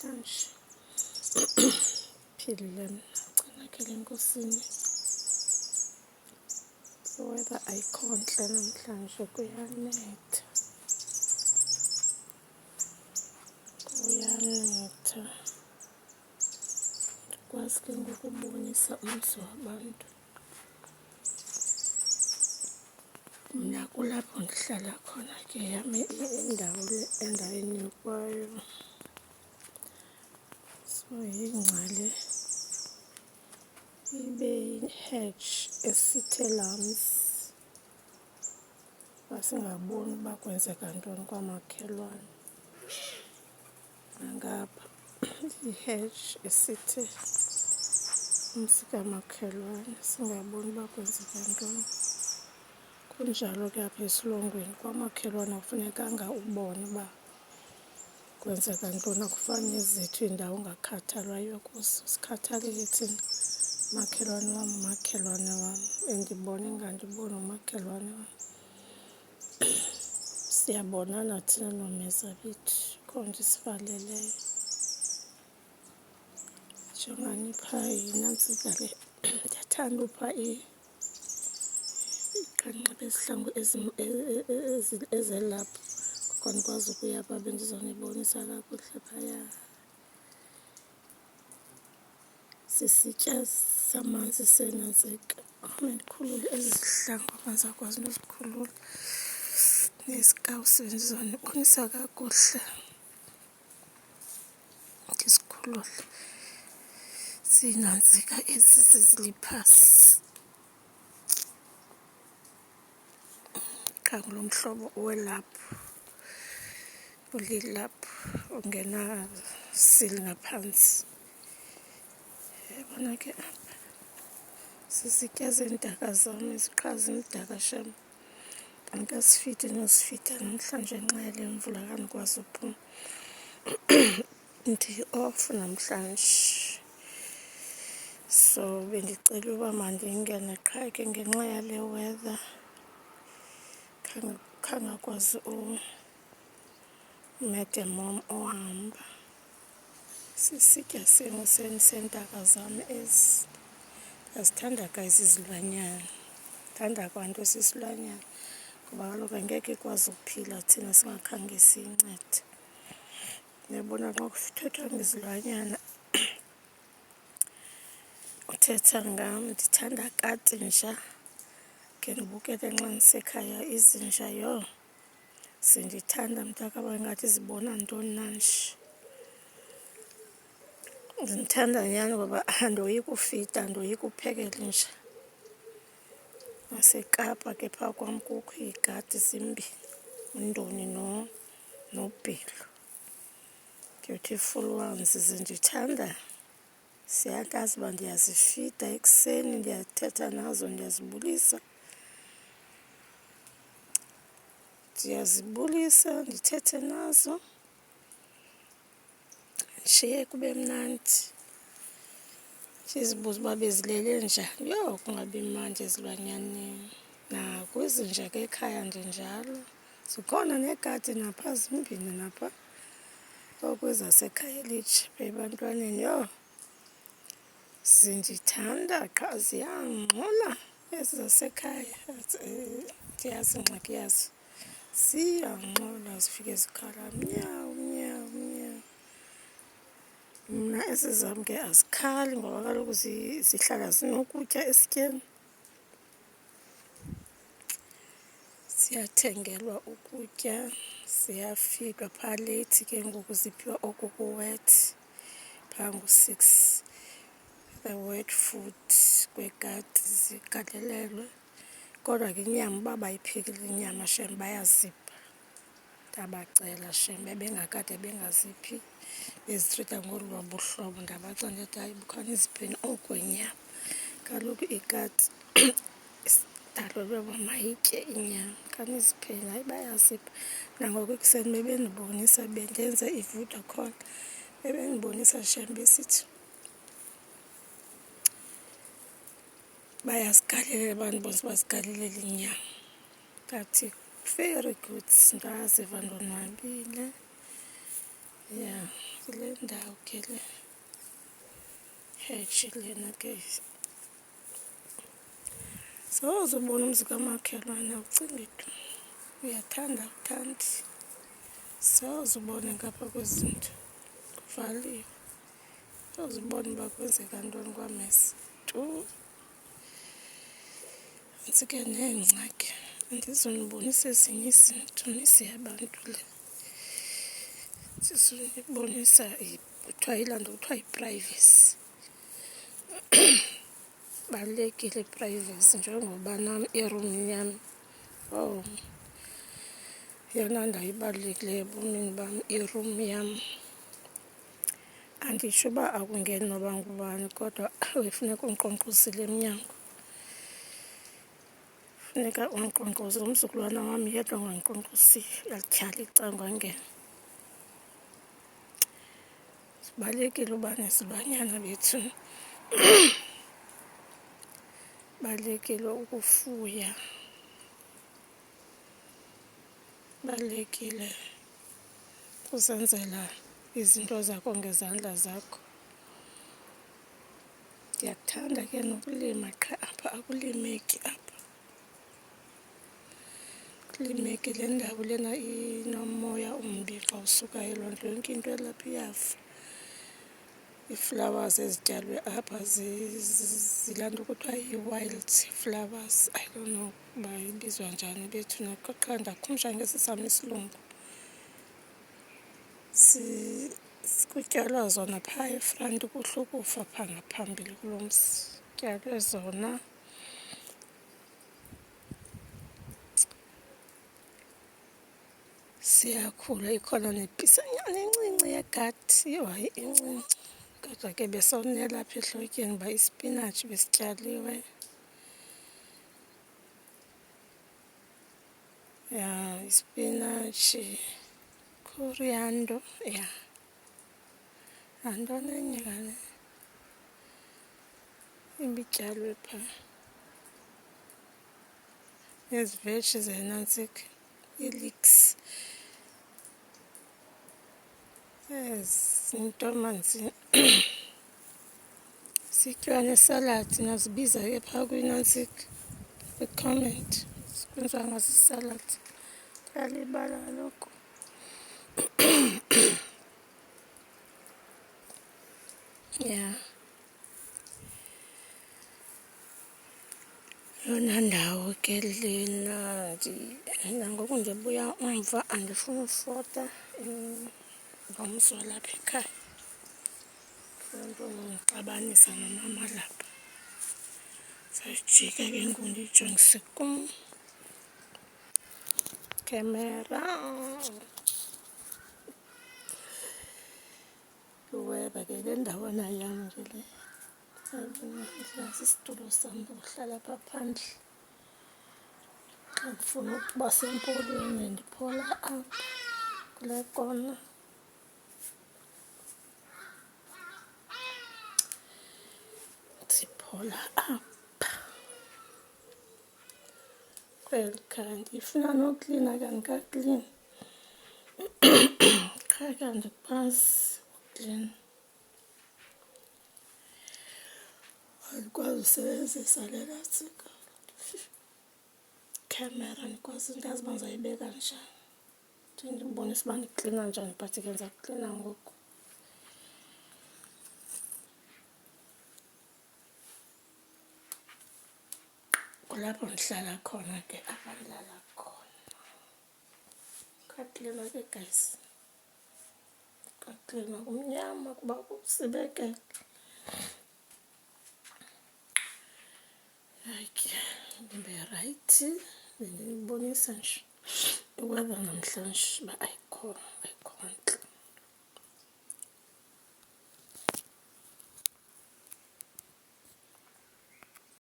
namhlanje. Philile mna enkosini. Weather ayikho ntle namhlanje, kuyanetha. Ndikwazi ke ngokubonisa umzi wabantu. Mna kulapho ndihlala khona ke yam indawo le endayinikwayo. So yingcali ibe yi-hedge esithe-lams. Masingaboni uba kwenzeka ntoni kwamakhelwane. Ngapha i-hedge esithe umzi kamakhelwane, singaboni uba kwenzeka ntoni. Kunjalo ke apha esilongweni kwamakhelwane akufunekanga ubone uba kwenzeka ntoni. Akufani nezethu iindawo ongakhathalwayo kuzo. Sikhathalele thina umakhelwane wam, endibona ingandiboni umakhelwane wam. Siyabonana thina noomeza bethu, akho nto isivaleleyo. Jongani phaa yinantsika le. Ndiyathanda upha iqangqa bezihlangu ezelaphu. Ngoko andikwazi ukuya phaa, bendizonibonisa kakuhle phaya. Sisitya samanzi senantsika. Mandikhulule ezi zihlangu, amanzi akwazi nozikhulula. Nezikawusi bendizonibonisa kakuhle. Ndizikhulule. Zinantsika ezi ziziliphasi. Qha ngulo mhlobo welaphu. Ulilaphu ungenasili ngaphantsi. Yabona ke apha. Sisitya zeentaka zam qha zimdaka shem. Andikazifidi nozifida namhlanje ngenxa yale mvula kandikwazi uphuma. Ndi-off namhlanje. So bendicela uba mandingene qha ke ngenxa yale weather khangakwazi umedemom ohamba. Sisitya seentaka zam ezi. Ndiyazithanda guys izilwanyana. Ndithanda kwanto esisilwanyana. Ngoba kaloku angeke ikwazi ukuphila thina singakhange siyincede. Uyabona xa kuthethwa ngezilwanyana uthetha ngam. Ndithanda katinja. Ke ndibukele nxa ndisekhaya izinja, yho, zindithanda mntakabo, ingathi zibona ntoni na nje. Ndimthanda nyhani ngoba andoyika ufida, andoyika uphekela inja. NaseKapa ke phaa kwam kukho iigadi zimbini, uNdoni noBhelu, Beautiful Ones. Zindithanda. Ziyayazi uba ndiyazifida ekuseni, ndiyathetha nazo, ndiyazibulisa. Ndithethe nazo. Nje kube mnandi. Ndizibuze uba bezilele njani. Yho, kungabi mandi ezilwanyaneni. Nakwizinja ke ekhaya ndinjalo. Zikhona neegadi napha zimbini napha. Okwezasekhaya elitsha ebantwaneni, yho, zindithanda qha ziyangxola ezi zasekhaya. Ndiyazi ingxaki yazo. Ziyangxola zifike zikhala mnyawu mnyawu mnyawu. Mna ezi zam ke azikhali ngoba kaloku zihlala zinokutya esityeni. Ziyathengelwa ukutya, ziyafika phaa leyithi ke ngoku ziphiwa okukuwethi phaa ngo-6. The wet food kwegadi zigalelelwe. Kodwa ke inyama uba bayiphekile inyama shem bayazipha. Ndiyabacela shem, bebengakade bengaziphi, bezitrita ngolu buhlobo. Ndiyabacela ndithi hayi khanizipheni oko inyama. Kaloku igadi idalelwe uba mayitye inyama. Khanizipheni, hayi bayazipha. Nangoku ekuseni bebendibonisa, bendenze i-video call, bebendibonisa shem besithi bayazigalelela, bandibonisa bazigalelela inyama. Ndathi very good, ndaziva ndonwabile. ya kule ndawo ke le hedge lena ke soze ubona umzi kamakhelwane awucingi tu uyathanda awuthandi soze ubone ngapha kwezinto kuvaliwe soze ubone uba kwenzeka ntoni kwamesi tu nantsi ke neengxaki andizonibonisa ezinye izinto nisiyabantu le sizonibonisa kuthiwa yilaa nto kuthiwa yiprivacy balulekile iprivacy njengoba nam irumi yam yeyona ndawo ibalulekileyo ebomini bam irum yam anditsho uba akungeni noba ngubani kodwa kufuneka unkqonkqozile emnyango funeka unkqonkqoze umzukulwana wam yedwa ongankqonkqoziyo yalityhala icango angena zibalulekile uba nezilwanyana bethu balulekile ukufuya balulekile uzenzela izinto zakho ngezandla zakho ndiyakuthanda ke nokulima qha apha akulimeki apha kulimeki le ndawo lena inomoya umbi xa usukayo loo nto yonke into elapha iyafa ii-flowers ezityalwe apha zilaa nto kuthiwa yi-wild flowers I don't know uba ibizwa njani bethuna qha ndakhumsha ngesi sam isilungu kutyalwa zona phaa efranti kuhle ukufa phaa ngaphambili kulo mzi kutyalwe zona siyakhula ikhona nepisanyana encinci yegadi hayi incinci kodwa ke besawunelapha ehlotyeni uba isipinatshi besityaliwe ya isipinatshi coriander ya nantoni enye kane ibityalwe phaa neziveji zenantsika ii-leeks ezintomanzini sityiwa nesaladi nazibiza ke phaa kwinantsika kwicomment kwenziwa ngazo isaladi ndiyalibala kaloku ya yona ndawo ke lena nangoku ndibuya umva andifuni ufota ngomzi walapha ekhaya nto ndixabanisa nomama lapha sayijika ke ngoku ndiyijongise kum camera uweba ke le ndawana yam nje le sisitulo sam uhlala pha phandle xa ndifuna ukuba sempolweni ndiphola apha kule kona ndiphola apha kweli khaya ndifuna noklina kandikaklini qha ke andikwazi uklina andikwazi usebenzisa le nantsika camera andikwazi ndazi uba ndizayibeka njani ndibonisa uba ndiklina njani but ke ndiza kuklina ngoku kulapho ndihlala khona ke apha ndilala khona kaklina ke guys kaklina kumnyama kuba kusibekele ke ndibe rayithi bendinibonisa nje iweather namhlanje uba ayikho nto